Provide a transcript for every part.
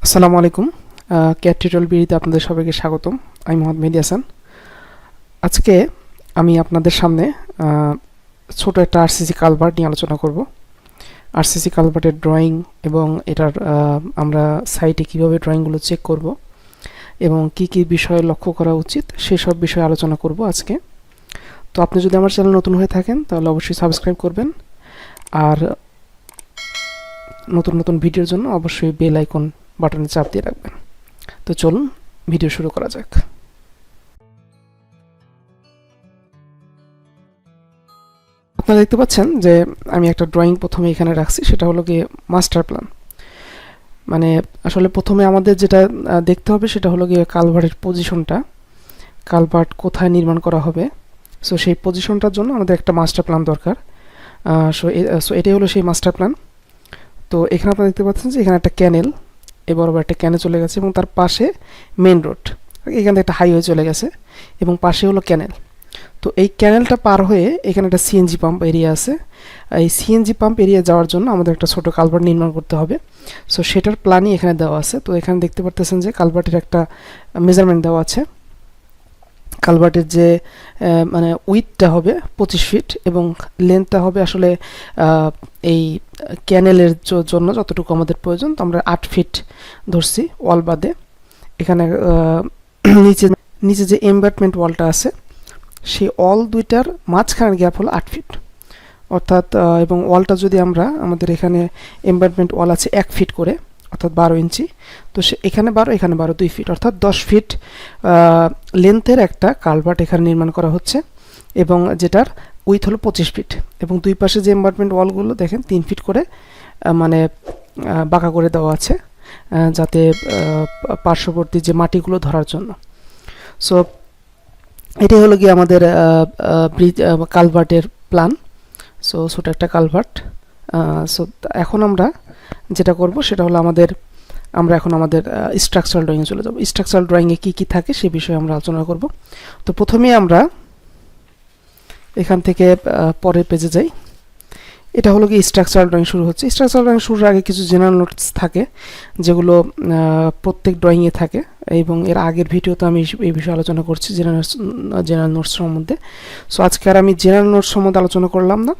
আসসালামু আলাইকুম। CAD tutorial বিডিতে আপনাদের সবাইকে স্বাগতম। আমি মাহাদি হাসান। আজকে আমি আপনাদের সামনে ছোট একটা আরসিসি কালভার্ট নিয়ে আলোচনা করব। আরসিসি কালভার্টের ড্রয়িং এবং এটার আমরা সাইটে কিভাবে ড্রয়িংগুলো চেক করব এবং কি কি বিষয়ে লক্ষ্য করা উচিত সেসব বিষয়ে আলোচনা করব আজকে। তো আপনি যদি আমার চ্যানেল নতুন হয়ে থাকেন তাহলে অবশ্যই সাবস্ক্রাইব করবেন, আর নতুন নতুন ভিডিওর জন্য অবশ্যই বেল আইকন বাটনে চাপ দিয়ে রাখবেন। তো চলুন ভিডিও শুরু করা যাক। আপনারা দেখতে পাচ্ছেন যে আমি একটা ড্রয়িং প্রথমে এখানে রাখছি, সেটা হলো গিয়ে মাস্টার প্ল্যান। মানে আসলে প্রথমে আমাদের যেটা দেখতে হবে সেটা হলো গিয়ে কালভার্টের পজিশনটা, কালভার্ট কোথায় নির্মাণ করা হবে। সো সেই পজিশনটার জন্য আমাদের একটা মাস্টার প্ল্যান দরকার। সো এটাই হলো সেই মাস্টার প্ল্যান। তো এখানে আপনারা দেখতে পাচ্ছেন যে এখানে একটা ক্যানেল, বরাবর একটা ক্যানেল চলে গেছে এবং তার পাশে মেন রোড, এখান থেকে একটা হাইওয়ে চলে গেছে এবং পাশে হলো ক্যানেল। তো এই ক্যানেলটা পার হয়ে এখানে একটা সিএনজি পাম্প এরিয়া আছে। এই সিএনজি পাম্প এরিয়া যাওয়ার জন্য আমাদের একটা ছোট কালভার্ট নির্মাণ করতে হবে। সো সেটার প্ল্যানই এখানে দেওয়া আছে। তো এখানে দেখতে পারতেছেন যে কালভার্টের একটা মেজারমেন্ট দেওয়া আছে। কালভার্টের যে মানে উইথটা হবে 25 ফিট এবং লেন্থটা হবে আসলে এই ক্যানেলের জন্য যতটুকু আমাদের প্রয়োজন, তো আমরা 8 ফিট ধরছি ওয়াল বাদে। এখানে নিচে নিচে যে এমবাটমেন্ট ওয়ালটা আছে সেই ওয়াল দুইটার মাঝখানের গ্যাপ হলো 8 ফিট অর্থাৎ, এবং ওয়ালটা যদি আমরা আমাদের এখানে এমবাটমেন্ট ওয়াল আছে 1 ফিট করে অর্থাৎ 12 ইঞ্চি, তো এখানে 12 এখানে 12 2 ফিট অর্থাৎ 10 ফিট লেন্থের একটা কালভার্ট এখানে নির্মাণ করা হচ্ছে এবং যেটার উইথ হলো 25 ফিট এবং দুই পাশে যে এমবাটমেন্ট ওয়ালগুলো দেখেন 3 ফিট করে মানে বাঁকা করে দেওয়া আছে যাতে পার্শ্ববর্তী যে মাটিগুলো ধরার জন্য। সো এটাই হলো গিয়ে আমাদের ব্রিজ কালভার্টের প্ল্যান। সো ছোট একটা কালভার্ট। সো এখন আমরা যেটা করব সেটা হলো আমরা এখন আমাদের স্ট্রাকচারাল ড্রয়িংয়ে চলে যাব। স্ট্রাকচারাল ড্রয়িংয়ে কী কী থাকে সে বিষয়ে আমরা আলোচনা করব। তো প্রথমেই আমরা এখান থেকে পরের পেজে যাই। এটা হলো কি স্ট্রাকচারাল ড্রয়িং শুরু হচ্ছে। স্ট্রাকচারাল ড্রয়িং শুরুর আগে কিছু জেনারেল নোটস থাকে যেগুলো প্রত্যেক ড্রয়িংয়ে থাকে এবং এর আগের ভিডিওতে আমি এই বিষয়ে আলোচনা করছি জেনারেল নোটস সম্বন্ধে। সো আজকে আর আমি জেনারেল নোটস সম্বন্ধে আলোচনা করলাম না,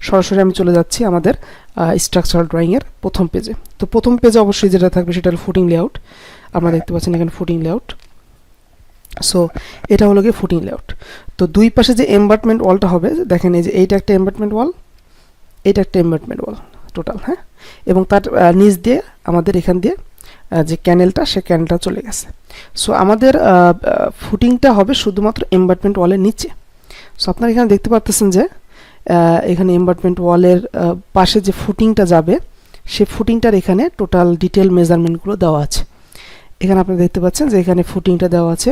সরাসরি আমি চলে যাচ্ছি আমাদের স্ট্রাকচারাল ড্রয়িংয়ের প্রথম পেজে। তো প্রথম পেজে অবশ্যই যেটা থাকবে সেটা হলো ফুটিং লেআউট। আপনারা দেখতে পাচ্ছেন এখানে ফুটিং লেআউট। সো এটা হলো গিয়ে ফুটিং লেআউট। তো দুই পাশে যে এমবাটমেন্ট ওয়ালটা হবে দেখেন, এই যে এইটা একটা এমবাটমেন্ট ওয়াল, এটা একটা এমবাটমেন্ট ওয়াল টোটাল, হ্যাঁ, এবং তার নিচ দিয়ে আমাদের এখান দিয়ে যে ক্যানেলটা সে ক্যানেলটা চলে গেছে। সো আমাদের ফুটিংটা হবে শুধুমাত্র এমবাটমেন্ট ওয়ালের নিচে। সো আপনারা এখানে দেখতে পাচ্ছেন যে এখানে এমবাটমেন্ট ওয়ালের পাশে যে ফুটিংটা যাবে সে ফুটিংটার এখানে টোটাল ডিটেল মেজারমেন্টগুলো দেওয়া আছে। এখানে আপনারা দেখতে পাচ্ছেন যে এখানে ফুটিংটা দেওয়া আছে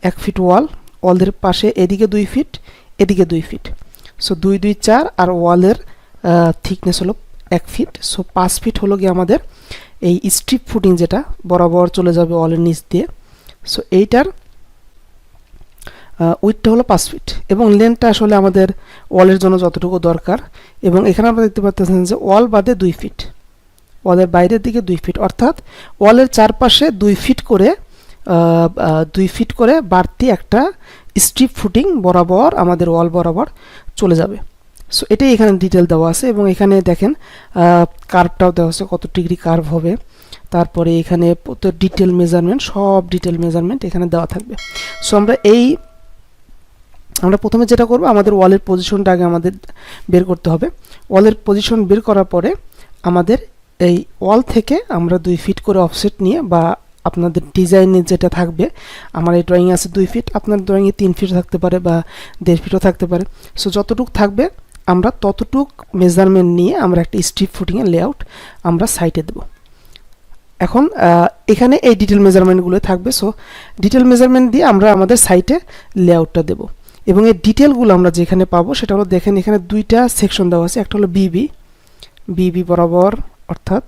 1 ফিট ওয়ালের পাশে এদিকে 2 ফিট এদিকে 2 ফিট। সো 2 2 4 আর ওয়ালের থিকনেস হলো 1 ফিট। সো 5 ফিট হলো গিয়ে আমাদের এই স্ট্রিপ ফুটিং যেটা বরাবর চলে যাবে ওয়ালের নিচ দিয়ে। সো এইটার উইথটা হলো 5 ফিট এবং লেন্থটা আসলে আমাদের ওয়ালের জন্য যতটুকু দরকার। এবং এখানে আমরা দেখতে পাচ্ছেন যে ওয়াল বাদে 2 ফিট, ওয়ালের বাইরের দিকে 2 ফিট অর্থাৎ ওয়ালের চারপাশে 2 ফিট করে বাড়তি একটা স্ট্রিপ ফুটিং বরাবর আমাদের ওয়াল বরাবর চলে যাবে। সো এটাই এখানে ডিটেল দেওয়া আছে এবং এখানে দেখেন কার্ভটাও দেওয়া আছে, কত ডিগ্রি কার্ভ হবে। তারপরে এখানে ডিটেল মেজারমেন্ট, সব ডিটেল মেজারমেন্ট এখানে দেওয়া থাকবে। সো আমরা প্রথমে যেটা করব, আমাদের ওয়ালের পজিশনটা আগে আমাদের বের করতে হবে। ওয়ালের পজিশন বের করার পরে আমাদের এই ওয়াল থেকে আমরা 2 ফিট করে অফসেট নিয়ে, বা আপনাদের ডিজাইনে যেটা থাকবে, আমার এই ড্রয়িং আছে 2 ফিট, আপনার ড্রয়িংয়ে 3 ফিট থাকতে পারে বা 1.5 ফিটও থাকতে পারে। সো যতটুক থাকবে আমরা ততটুক মেজারমেন্ট নিয়ে আমরা একটা স্ট্রিপ ফুটিংয়ের লেআউট আমরা সাইটে দেব। এখন এখানে এই ডিটেল মেজারমেন্টগুলো থাকবে। সো ডিটেল মেজারমেন্ট দিয়ে আমরা আমাদের সাইটে লেআউটটা দেব এবং এই ডিটেলগুলো আমরা যেখানে পাবো সেটা হলো দেখেন এখানে দুইটা সেকশন দেওয়া আছে। একটা হলো বিবি বরাবর অর্থাৎ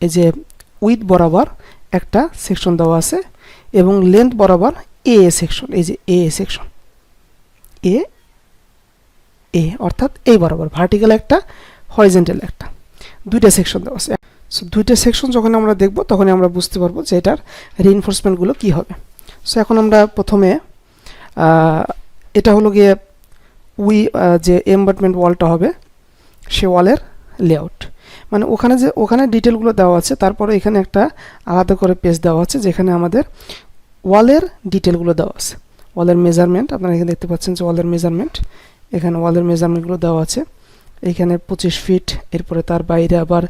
এই যে উইথ বরাবর একটা সেকশন দেওয়া আছে এবং লেন্থ বরাবর এ সেকশন, এই যে এ সেকশন অর্থাৎ এই বরাবর ভার্টিক্যাল একটা, হরিজন্টাল একটা, দুইটা সেকশন দেওয়া আছে। সো দুইটা সেকশন যখন আমরা দেখব তখনই আমরা বুঝতে পারবো যে এটার রিইনফোর্সমেন্টগুলো কী হবে। সো এখন আমরা প্রথমে এটা হলো গিয়ে যে এমবাটমেন্ট ওয়ালটা হবে সে ওয়ালের লেআউট, মানে ওখানে ডিটেলগুলো দেওয়া আছে, তারপরে এখানে একটা আলাদা করে পেজ দেওয়া আছে যেখানে আমাদের ওয়ালের ডিটেলগুলো দেওয়া আছে। ওয়ালের মেজারমেন্ট আপনারা এখানে দেখতে পাচ্ছেন যে ওয়ালের মেজারমেন্ট, এখানে ওয়ালের মেজারমেন্টগুলো দেওয়া আছে। এখানে 25 ফিট, এরপরে তার বাইরে আবার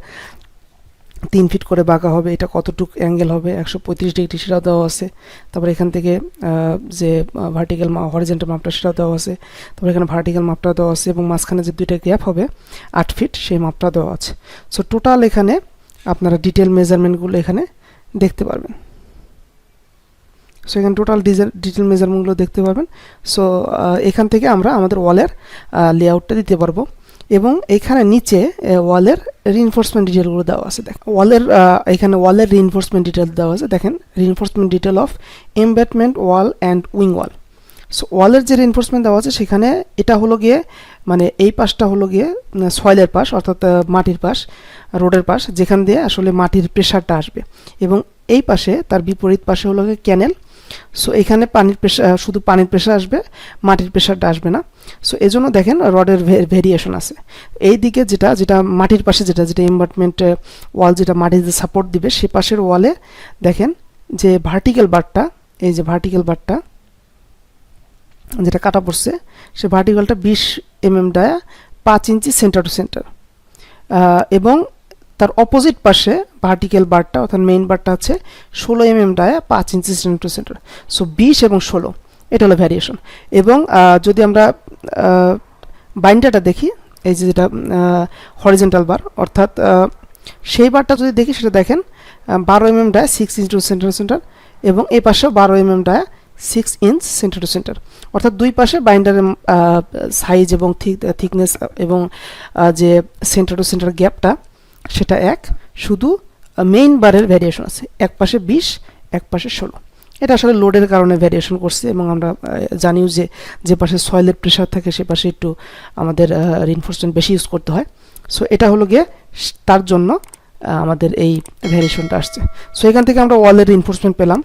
3 ফিট করে বাঁকা হবে, এটা কতটুকু অ্যাঙ্গেল হবে 135 ডিগ্রি সেটাও দেওয়া আছে। তারপরে এখান থেকে যে ভার্টিক্যাল হরিজন্টাল মাপটা সেটাও দেওয়া আছে। তারপরে এখানে ভার্টিক্যাল মাপটা দেওয়া আছে এবং মাঝখানে যে দুইটা গ্যাপ হবে 8 ফিট সেই মাপটা দেওয়া আছে। সো টোটাল এখানে আপনারা ডিটেল মেজারমেন্টগুলো এখানে দেখতে পারবেন। সো এখানে টোটাল ডিটেল মেজারমেন্টগুলো দেখতে পারবেন। সো এখান থেকে আমরা আমাদের ওয়ালের লেআউটটা দিতে পারবো এবং এখানে নিচে ওয়ালের রিইনফোর্সমেন্ট ডিটেলগুলো দেওয়া আছে। দেখেন এখানে ওয়ালের রিইনফোর্সমেন্ট ডিটেল দেওয়া আছে। দেখেন reinforcement detail of embankment wall and wing wall. So ওয়ালের যে রিইনফোর্সমেন্ট দেওয়া আছে সেখানে এটা হলো গিয়ে মানে এই পাশটা হলো গিয়ে সয়েলের পাশ, অর্থাৎ মাটির পাশ, রোডের পাশ, যেখান দিয়ে আসলে মাটির প্রেশারটা আসবে, এবং এই পাশে তার বিপরীত পাশে হলো গিয়ে ক্যানেল। সো এখানে পানির প্রেশার, শুধু পানির প্রেশার আসবে, মাটির প্রেশারটা আসবে না। সো এই জন্য দেখেন রডের ভেরিয়েশন আছে। এই দিকে যেটা মাটির পাশে যেটা এমবাটমেন্ট ওয়াল যেটা মাটিতে সাপোর্ট দিবে সে পাশের ওয়ালে দেখেন যে ভার্টিক্যাল বারটা, এই যে ভার্টিক্যাল বারটা যেটা কাটা পড়ছে সে ভার্টিক্যালটা 20 mm dia 5 inch center to centre, এবং তার অপোজিট পাশে ভার্টিক্যাল বারটা অর্থাৎ মেইন বারটা আছে 16 mm dia 5 inch center to centre. So 20 এবং 16 এটা হলো ভ্যারিয়েশন। এবং যদি আমরা বাইন্ডারটা দেখি, এই যে যেটা হরিজন্টাল বার, অর্থাৎ সেই বারটা যদি দেখি সেটা দেখেন 12 mm dia 6 inch to centre to centre, এবং এই পাশেও 12 mm dia 6 inch centre to centre, অর্থাৎ দুই পাশে বাইন্ডারের সাইজ এবং থিকনেস এবং যে সেন্টার টু সেন্টার গ্যাপটা সেটা এক, শুধু মেইন বারের ভ্যারিয়েশন আছে, এক পাশে 20 এক পাশে 16। এটা আসলে লোডের কারণে ভ্যারিয়েশন করছে, এবং আমরা জানিও যে পাশে সয়েলের প্রেশার থাকে সে পাশে একটু আমাদের রিইনফোর্সমেন্ট বেশি ইউজ করতে হয়। সো এটা হলো গিয়ে তার জন্য আমাদের এই ভ্যারিয়েশনটা আসছে। সো এখান থেকে আমরা ওয়ালের রিইনফোর্সমেন্ট পেলাম।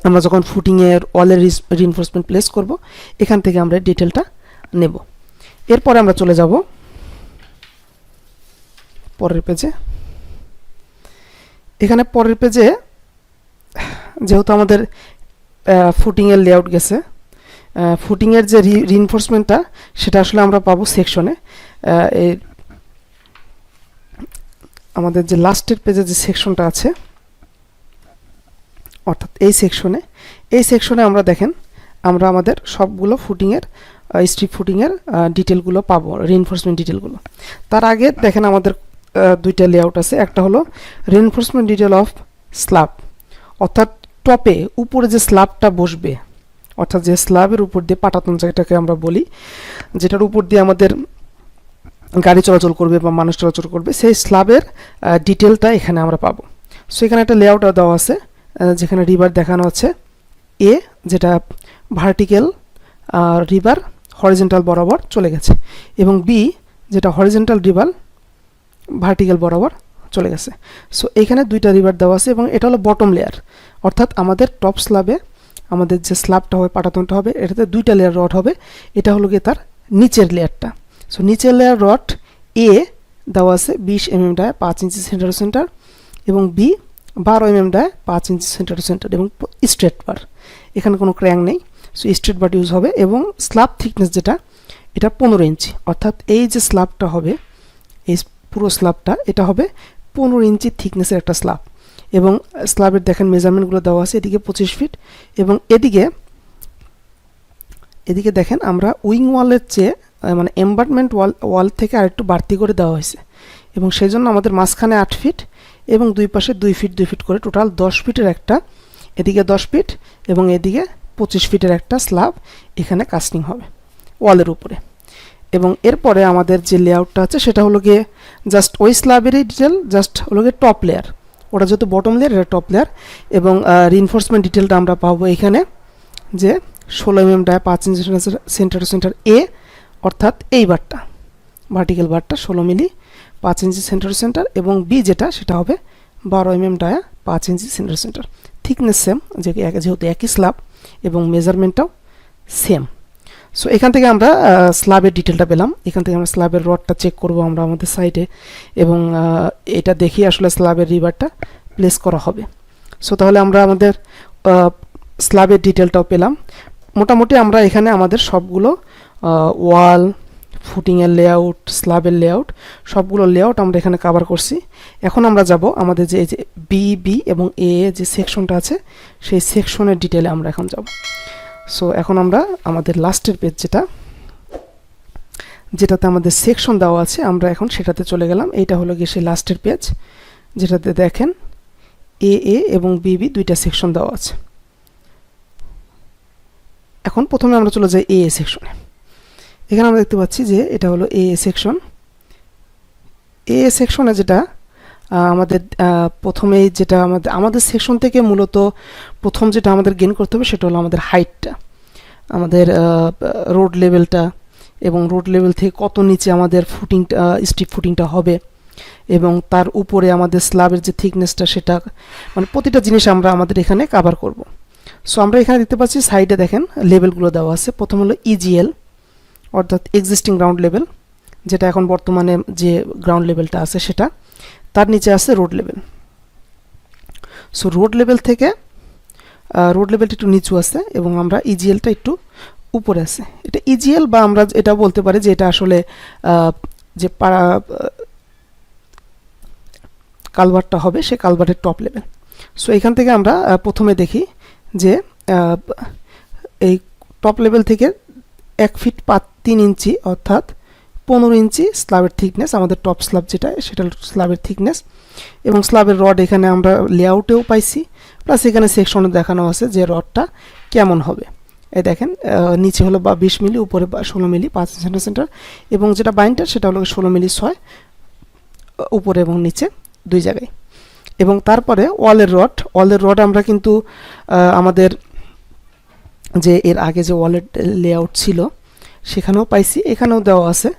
আমরা যখন ফুটিংয়ের ওয়ালের রিইনফোর্সমেন্ট প্লেস করব এখান থেকে আমরা ডিটেলটা নেব। এরপরে আমরা চলে যাব পরের পেজে। এখানে পরের পেজে যেহেতু আমাদের ফুটিংয়ের লেআউট গেছে, ফুটিংয়ের যে রিইনফোর্সমেন্টটা সেটা আসলে আমরা পাবো সেকশনে। আমাদের যে লাস্টের পেজে যে সেকশনটা আছে, অর্থাৎ এই সেকশনে আমরা দেখেন আমরা আমাদের সবগুলো ফুটিংয়ের স্ট্রিপ ফুটিংয়ের ডিটেলগুলো পাবো, রিইনফোর্সমেন্ট ডিটেলগুলো। তার আগে দেখেন আমাদের দুইটা লেআউট আছে। একটা হলো রিইনফোর্সমেন্ট ডিটেল অফ স্ল্যাব, অর্থাৎ টপে উপরে যে স্ল্যাবটা বসবে, অর্থাৎ যে স্ল্যাবের উপর দিয়ে পাটাতন যেটাকে আমরা বলি, যেটার উপর দিয়ে আমাদের গাড়ি চলাচল করবে বা মানুষ চলাচল করবে, সেই স্ল্যাবের ডিটেলটা এখানে আমরা পাবো। সো এখানে একটা লেআউট দেওয়া আছে যেখানে রিভার দেখানো আছে, এ যেটা ভার্টিক্যাল রিভার হরিজন্টাল বরাবর চলে গেছে, এবং বি যেটা হরিজন্টাল রিভার ভার্টিক্যাল বরাবর চলে গেছে। সো এখানে দুইটা রিভার দেওয়া আছে, এবং এটা হলো বটম লেয়ার, অর্থাৎ আমাদের টপ স্ল্যাবে আমাদের যে স্ল্যাবটা হবে পাটাতনটা হবে এটাতে দুইটা লেয়ার রড হবে, এটা হলো গিয়ে তার নিচের লেয়ারটা। সো নিচের লেয়ার রড এ দেওয়া আছে 20 mm dia 5 inch center to centre, এবং B 12 mm dia 5 inch center to centre, এবং স্ট্রেট বার, এখানে কোনো ক্র্যাং নেই। সো স্ট্রেট বার ইউজ হবে, এবং স্ল্যাব থিকনেস যেটা এটা 15 ইঞ্চি, অর্থাৎ এই যে স্ল্যাবটা হবে এই পুরো স্ল্যাবটা এটা হবে 15 ইঞ্চি থিকনেসের একটা স্ল্যাব। এবং স্ল্যাবের দেখেন মেজারমেন্টগুলো দেওয়া আছে, এদিকে 25 ফিট, এবং এদিকে দেখেন আমরা উইং ওয়ালের চেয়ে মানে এমবাটমেন্ট ওয়াল থেকে আরেকটু বাড়তি করে দেওয়া হয়েছে, এবং সেই জন্য আমাদের মাঝখানে 8 ফিট এবং দুই পাশে 2 ফিট 2 ফিট করে টোটাল 10 ফিটের একটা, এদিকে 10 ফিট এবং এদিকে 25 ফিটের একটা স্ল্যাব এখানে কাস্টিং হবে ওয়ালের উপরে। এবং এরপরে আমাদের যে লেআউটটা আছে সেটা হলো গিয়ে জাস্ট ওই স্ল্যাবেরই ডিটেল, জাস্ট হলো গিয়ে টপ লেয়ার, ওটা যেহেতু বটম লেয়ার এটা টপ লেয়ার। এবং রিইনফোর্সমেন্ট ডিটেলটা আমরা পাবো এখানে যে 16 mm dia 5 inch center to center এ, অর্থাৎ এই বারটা ভার্টিক্যাল বারটা 16 milli 5 inch center to centre, এবং বি যেটা সেটা হবে 12 mm dia 5 inch center to center. Thickness same, যেহেতু একই স্ল্যাব এবং মেজারমেন্টটাও সেম। সো এখান থেকে আমরা স্ল্যাবের ডিটেলটা পেলাম। এখান থেকে আমরা স্ল্যাবের রডটা চেক করব আমরা আমাদের সাইটে, এবং এটা দেখি আসলে স্ল্যাবের রিবারটা প্লেস করা হবে। সো তাহলে আমরা আমাদের স্ল্যাবের ডিটেলটাও পেলাম। মোটামুটি আমরা এখানে আমাদের সবগুলো ওয়াল, ফুটিংয়ের লেআউট, স্ল্যাবের লেআউট, সবগুলো লেআউট আমরা এখানে কভার করছি। এখন আমরা যাব আমাদের যে বি এবং এ যে সেকশনটা আছে সেই সেকশনের ডিটেলে আমরা এখন যাব। সো এখন আমরা আমাদের লাস্টের পেজ যেটাতে আমাদের সেকশন দেওয়া আছে, আমরা এখন সেটাতে চলে গেলাম। এইটা হলো গিয়ে সেই লাস্টের পেজ যেটাতে দেখেন এ এবং বি দুইটা সেকশন দেওয়া আছে। এখন প্রথমে আমরা চলে যাই এ সেকশনে। এখানে আমরা দেখতে পাচ্ছি যে এটা হলো এ সেকশন। এ সেকশনে যেটা আমাদের প্রথমেই যেটা আমাদের সেকশন থেকে মূলত প্রথম যেটা আমাদের গেইন করতে হবে সেটা হলো আমাদের হাইটটা, আমাদের রোড লেভেলটা, এবং রোড লেভেল থেকে কত নিচে আমাদের ফুটিংটা, স্ট্রিপ ফুটিংটা হবে, এবং তার উপরে আমাদের স্ল্যাবের যে থিকনেসটা, সেটা মানে প্রতিটা জিনিস আমরা আমাদের এখানে কভার করব। সো আমরা এখানে দেখতে পাচ্ছি সাইডে দেখেন লেভেলগুলো দেওয়া আছে। প্রথম হলো ইজিএল, অর্থাৎ এক্সিস্টিং গ্রাউন্ড লেভেল, যেটা এখন বর্তমানে যে গ্রাউন্ড লেভেলটা আছে সেটা। তার নিচে আছে road level. So road level থেকে রোড লেভেলটা একটু নিচু আছে, এবং আমরা ইজিএলটা একটু উপরে আছে। এটা ইজিএল, বা আমরা এটা বলতে পারি যে এটা আসলে যে কালভার্টটা হবে সে কালভার্টের টপ লেভেল। সো এখান থেকে আমরা প্রথমে দেখি যে এই টপ লেভেল থেকে 1 ফিট 3 ইঞ্চি অর্থাৎ 15 ইঞ্চি স্ল্যাবের থিকনেস, আমাদের টপ স্ল্যাব যেটা সেটা স্ল্যাবের থিকনেস। এবং স্ল্যাবের রড এখানে আমরা লেআউটেও পাইছি, প্লাস এখানে সেকশনে দেখানো আছে যে রডটা কেমন হবে। এই দেখেন নিচে হলো 20 মিলি, উপরে 16 মিলি 5 সেন্টিমিটার, এবং যেটা বাইন্ডার সেটা হলো 16 মিলি 6, উপরে এবং নিচে দুই জায়গায়। এবং তারপরে ওয়ালের রড আমরা কিন্তু আমাদের যে এর আগে যে ওয়ালের লেআউট ছিল সেখানেও পাইছি, এখানেও দেওয়া আছে।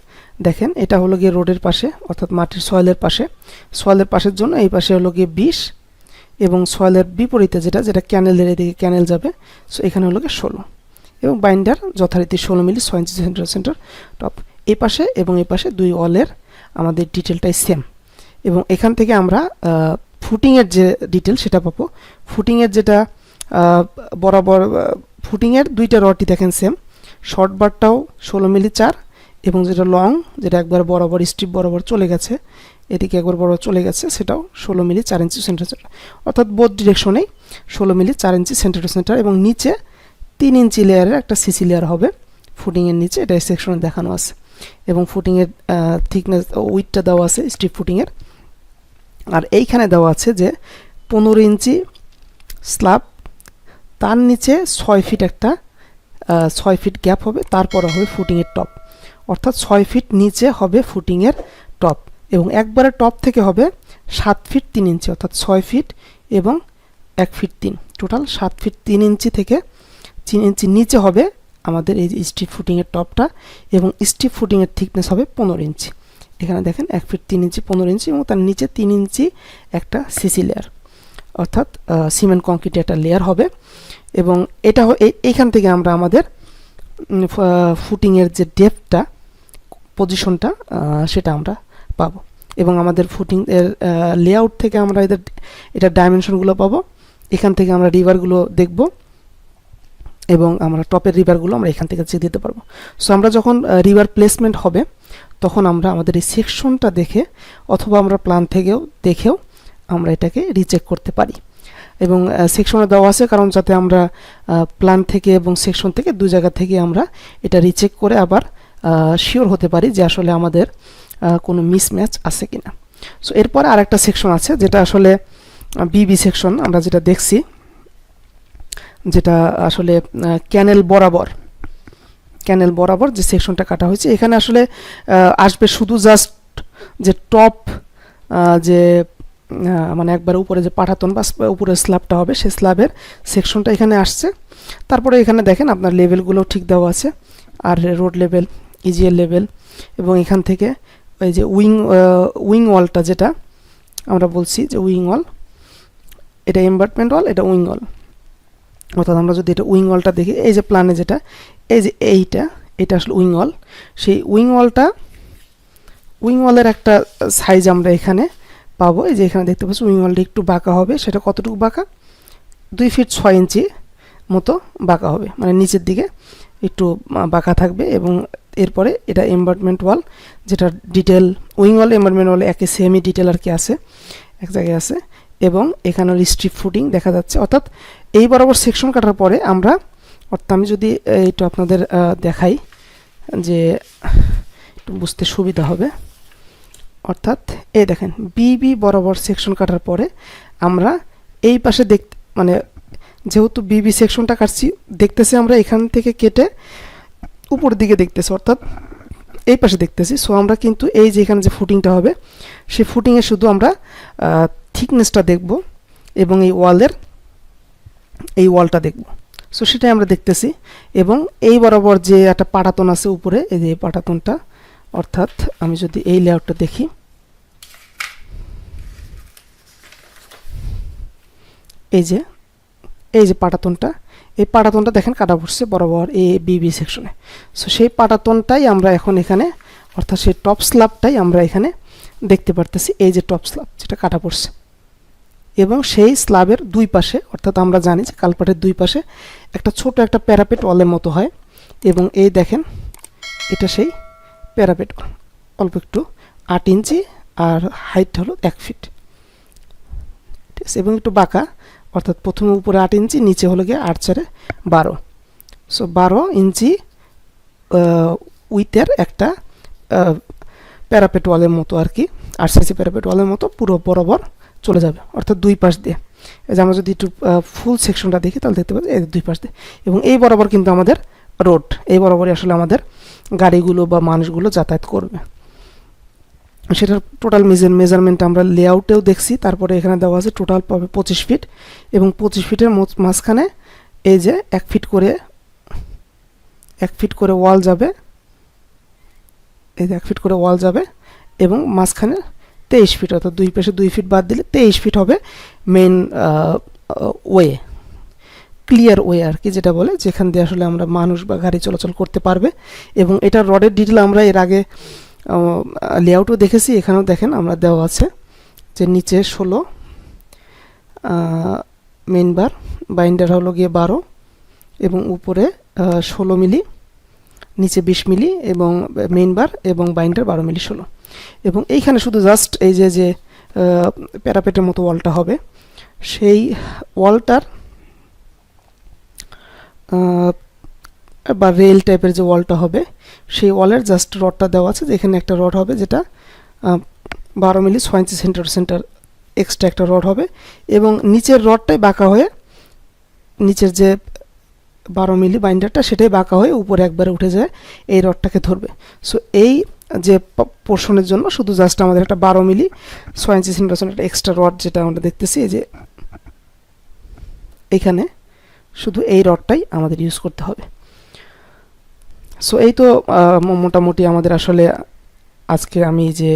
দেখেন এটা হলো গিয়ে রোডের পাশে, অর্থাৎ মাটির সয়েলের পাশে। সয়েলের পাশের জন্য এই পাশে হলো গিয়ে 20, এবং সয়েলের বিপরীতে যেটা ক্যানেলের এদিকে ক্যানেল যাবে, সো এখানে হলো গিয়ে 16, এবং বাইন্ডার যথারীতি 16 মিলি 6 ইঞ্চি সেন্টার টপ। এই পাশে এবং এই পাশে দুই ওয়ালের আমাদের ডিটেলটাই সেম। এবং এখান থেকে আমরা ফুটিংয়ের যে ডিটেল সেটা পাবো। ফুটিংয়ের যেটা বরাবর ফুটিংয়ের দুইটা রডই দেখেন সেম, শর্ট বারটাও 16 মিলি 4, এবং যেটা লং, যেটা একবার বরাবর স্ট্রিপ বরাবর চলে গেছে, এদিকে একবার বরাবর চলে গেছে, সেটাও 16 মিলি 4 ইঞ্চি সেন্টার টু সেন্টার, অর্থাৎ both ডিরেকশনেই 16 milli 4 inch center to centre. এবং নিচে 3 ইঞ্চি লেয়ারের একটা সিসি লেয়ার হবে ফুটিংয়ের নিচে, এটা সেকশনে দেখানো আছে। এবং ফুটিংয়ের থিকনেস উইডটা দেওয়া আছে স্ট্রিপ ফুটিংয়ের। আর এইখানে দেওয়া আছে যে 15 ইঞ্চি স্ল্যাব, তার নিচে 6 ফিট একটা 6 ফিট গ্যাপ হবে, তারপরে হবে ফুটিংয়ের টপ, অর্থাৎ 6 ফিট নিচে হবে ফুটিংয়ের টপ, এবং একবারে টপ থেকে হবে 7 ফিট 3 ইঞ্চি, অর্থাৎ 6 ফিট এবং 1 ফিট 3, টোটাল 7 ফিট 3 ইঞ্চি থেকে 3 ইঞ্চি নিচে হবে আমাদের এই স্ট্রিপ ফুটিংয়ের টপটা, এবং স্ট্রিপ ফুটিংয়ের থিকনেস হবে 15 ইঞ্চি। এখানে দেখেন 1 ফিট 3 ইঞ্চি 15 ইঞ্চি, এবং তার নিচে 3 ইঞ্চি একটা সিসি লেয়ার, অর্থাৎ সিমেন্ট কংক্রিটের একটা লেয়ার হবে। এবং এটা এইখান থেকে আমরা আমাদের ফুটিংয়ের যে ডেপথটা, পজিশনটা, সেটা আমরা পাবো। এবং আমাদের ফুটিং এর লেআউট থেকে আমরা এটা ডাইমেনশনগুলো পাবো। এখান থেকে আমরা রিভারগুলো দেখব, এবং আমরা টপের রিভারগুলো আমরা এখান থেকে চেক দিতে পারবো। সো আমরা যখন রিভার প্লেসমেন্ট হবে তখন আমরা আমাদের এই সেকশনটা দেখে, অথবা আমরা প্ল্যান থেকেও দেখেও আমরা এটাকে রিচেক করতে পারি। এবং সেকশনে দেওয়া আছে কারণ যাতে আমরা প্ল্যান থেকে এবং সেকশন থেকে দুই জায়গা থেকে আমরা এটা রিচেক করে আবার শিওর হতে পারি যে আসলে আমাদের কোনো মিসম্যাচ আছে কিনা। সো এরপরে আরেকটা সেকশন আছে যেটা আসলে বিবি সেকশন, আমরা যেটা দেখছি, যেটা আসলে ক্যানেল বরাবর যে সেকশনটা কাটা হয়েছে। এখানে আসলে আসবে শুধু জাস্ট যে টপ, যে মানে একবার উপরে যে পাঠাতন বা উপরের স্ল্যাবটা হবে সেই স্ল্যাবের সেকশনটা এখানে আসছে। তারপরে এখানে দেখেন আপনার লেভেলগুলো ঠিক দেওয়া আছে, আর রোড লেভেল, ইজিএল লেভেল, এবং এখান থেকে এই যে উইং ওয়ালটা যেটা আমরা বলছি যে উইং ওয়াল, এটা এমবাটমেন্ট ওয়াল, এটা উইং ওয়াল। অর্থাৎ আমরা যদি এটা উইং ওয়ালটা দেখি, এই যে প্ল্যানে যেটা, এই যে এটা আসলে উইং ওয়াল। সেই উইং ওয়ালের একটা সাইজ আমরা এখানে পাবো। এই যে এখানে দেখতে পাচ্ছি উইং ওয়ালটা একটু বাঁকা হবে। সেটা কতটুকু বাঁকা? 2 ফিট 6 ইঞ্চি মতো বাঁকা হবে, মানে নিচের দিকে একটু বাঁকা থাকবে। এবং এরপরে এটা এমবাটমেন্ট ওয়াল, যেটা ডিটেল উইং ওয়াল এমবাটমেন্ট ওয়ালে একই সেমি ডিটেল আর কি আছে, এক জায়গায় আছে। এবং এখানে স্ট্রিপ ফুটিং দেখা যাচ্ছে। অর্থাৎ এই বরাবর সেকশন কাটার পরে আমরা, অর্থাৎ আমি যদি এইটা আপনাদের দেখাই যে একটু বুঝতে সুবিধা হবে। অর্থাৎ এই দেখেন বিবি বরাবর সেকশন কাটার পরে আমরা এই পাশে মানে যেহেতু বিবি সেকশনটা কাটছি, দেখতেছি আমরা এখান থেকে কেটে উপর দিকে দেখতেছি, অর্থাৎ এই পাশে দেখতেছি। সো আমরা কিন্তু এই যে এখানে যে ফুটিংটা হবে, সেই ফুটিংয়ে শুধু আমরা থিকনেসটা দেখব এবং এই ওয়ালটা দেখব। সো সেটাই আমরা দেখতেছি। এবং এই বরাবর যে একটা পাটাতন আছে উপরে, এই যে পাটাতনটা, অর্থাৎ আমি যদি এই লেআউটটা দেখি, এই যে পাটাতনটা, এই পাটাতনটা দেখেন কাটা পড়ছে বরাবর এ বিবি সেকশনে। সো সেই পাটাতনটাই আমরা এখন এখানে, অর্থাৎ সেই টপ স্ল্যাবটাই আমরা এখানে দেখতে পারতেছি। এই যে টপ স্ল্যাব যেটা কাটা পড়ছে, এবং সেই স্ল্যাবের দুই পাশে, অর্থাৎ আমরা জানি যে কালপাটের দুই পাশে একটা ছোট একটা প্যারাপেট ওয়ালের মতো হয়। এবং এই দেখেন এটা সেই প্যারাপেট ওয়াল, অল্প একটু 8 ইঞ্চি, আর হাইট হলো 1 ফিট, ঠিক আছে, এবং একটু বাঁকা। অর্থাৎ প্রথমে উপরে 8 ইঞ্চি, নিচে হলো গিয়ে 8 4 12। সো 12 ইঞ্চি উইথের একটা প্যারাপেট ওয়ালের মতো আর কি, আরসিসি প্যারাপেট ওয়ালের মতো পুরো বরাবর চলে যাবে, অর্থাৎ দুই পাশ দিয়ে। এই যে আমরা যদি একটু ফুল সেকশনটা দেখি তাহলে দেখতে পাচ্ছি এই দুই পাশ দিয়ে। এবং এই বরাবর কিন্তু আমাদের রোড, এই বরাবরই আসলে আমাদের গাড়িগুলো বা মানুষগুলো যাতায়াত করবে। সেটার টোটাল মেজারমেন্ট আমরা লেআউটেও দেখছি। তারপরে এখানে দেওয়া আছে টোটাল পাবে 25 ফিট, এবং 25 ফিটের মাঝখানে এই যে 1 ফিট করে ওয়াল যাবে, এই যে 1 ফিট করে ওয়াল যাবে, এবং মাঝখানে 23 ফিট, অর্থাৎ দুই পাশে 2 ফিট বাদ দিলে 23 ফিট হবে মেইন ওয়ে, ক্লিয়ার ওয়ে আর কি, যেটা বলে যেখান দিয়ে আসলে আমরা মানুষ বা গাড়ি চলাচল করতে পারবে। এবং এটা রডের ডিটেল আমরা এর আগে লেআউটও দেখেছি। এখানেও দেখেন আমরা দেওয়া আছে যে নিচে 16 মেইন বার, বাইন্ডার হলো গিয়ে 12, এবং উপরে 16 মিলি, নিচে 20 মিলি, এবং মেইন বার এবং বাইন্ডার 12 মিলি 16। এবং এইখানে শুধু জাস্ট এই যে প্যারাপেটের মতো ওয়ালটা হবে, সেই ওয়ালটার বা রেল টাইপের যে ওয়ালটা হবে, সেই ওয়ালের জাস্ট রডটা দেওয়া আছে। এখানে একটা রড হবে যেটা 12 মিলি 6 ইঞ্চি সেন্টার এক্সট্রা একটা রড হবে, এবং নিচের রডটাই বাঁকা হয়ে, নিচের যে 12 মিলি বাইন্ডারটা সেটাই বাঁকা হয়ে উপরে একবারে উঠে যায়, এই রডটাকে ধরবে। সো এই যে পোর্শনের জন্য শুধু জাস্ট আমাদের একটা 12 মিলি 6 ইঞ্চি সেন্টার এক্সট্রা রড যেটা আমরা দেখতেছি, এই যে এখানে শুধু এই রডটাই আমাদের ইউজ করতে হবে। সো এই তো মোটামুটি আমাদের আসলে আজকে আমি যে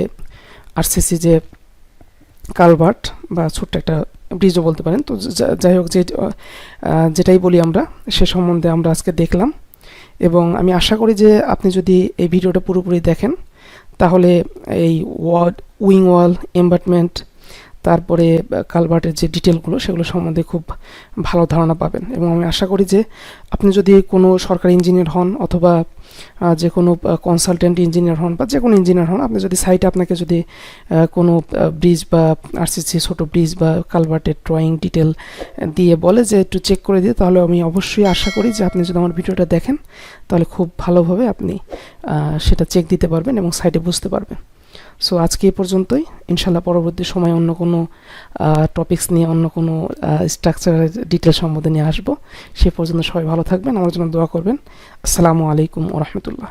আরসিসি যে কালভার্ট বা ছোট্ট একটা ব্রিজও বলতে পারেন, তো যাই হোক, যেটাই বলি আমরা সে সম্বন্ধে আমরা আজকে দেখলাম। এবং আমি আশা করি যে আপনি যদি এই ভিডিওটা পুরোপুরি দেখেন তাহলে এই উইং ওয়াল, এমবাটমেন্ট, তারপরে কালভার্টের যে ডিটেলগুলো সেগুলো সম্বন্ধে খুব ভালো ধারণা পাবেন। এবং আমি আশা করি যে আপনি যদি কোনো সরকারি ইঞ্জিনিয়ার হন, অথবা যে কোনো কনসালটেন্ট ইঞ্জিনিয়ার হন, বা যে কোনো ইঞ্জিনিয়ার হন, আপনি যদি সাইটে আপনাকে যদি কোনো ব্রিজ বা আরসিসি ছোটো ব্রিজ বা কালভার্টের ড্রয়িং ডিটেল দিয়ে বলে যে একটু চেক করে দিয়ে, তাহলে আমি অবশ্যই আশা করি যে আপনি যদি আমার ভিডিওটা দেখেন তাহলে খুব ভালোভাবে আপনি সেটা চেক দিতে পারবেন এবং সাইটে বুঝতে পারবেন। সো আজকে এই পর্যন্তই। ইনশাল্লাহ পরবর্তী সময় অন্য কোনো টপিকস নিয়ে, অন্য কোনো স্ট্রাকচারের ডিটেল সম্বন্ধে নিয়ে আসবো। সে পর্যন্ত সবাই ভালো থাকবেন, আমার জন্য দোয়া করবেন। আসসালামু আলাইকুম ওয়া রাহমাতুল্লাহ।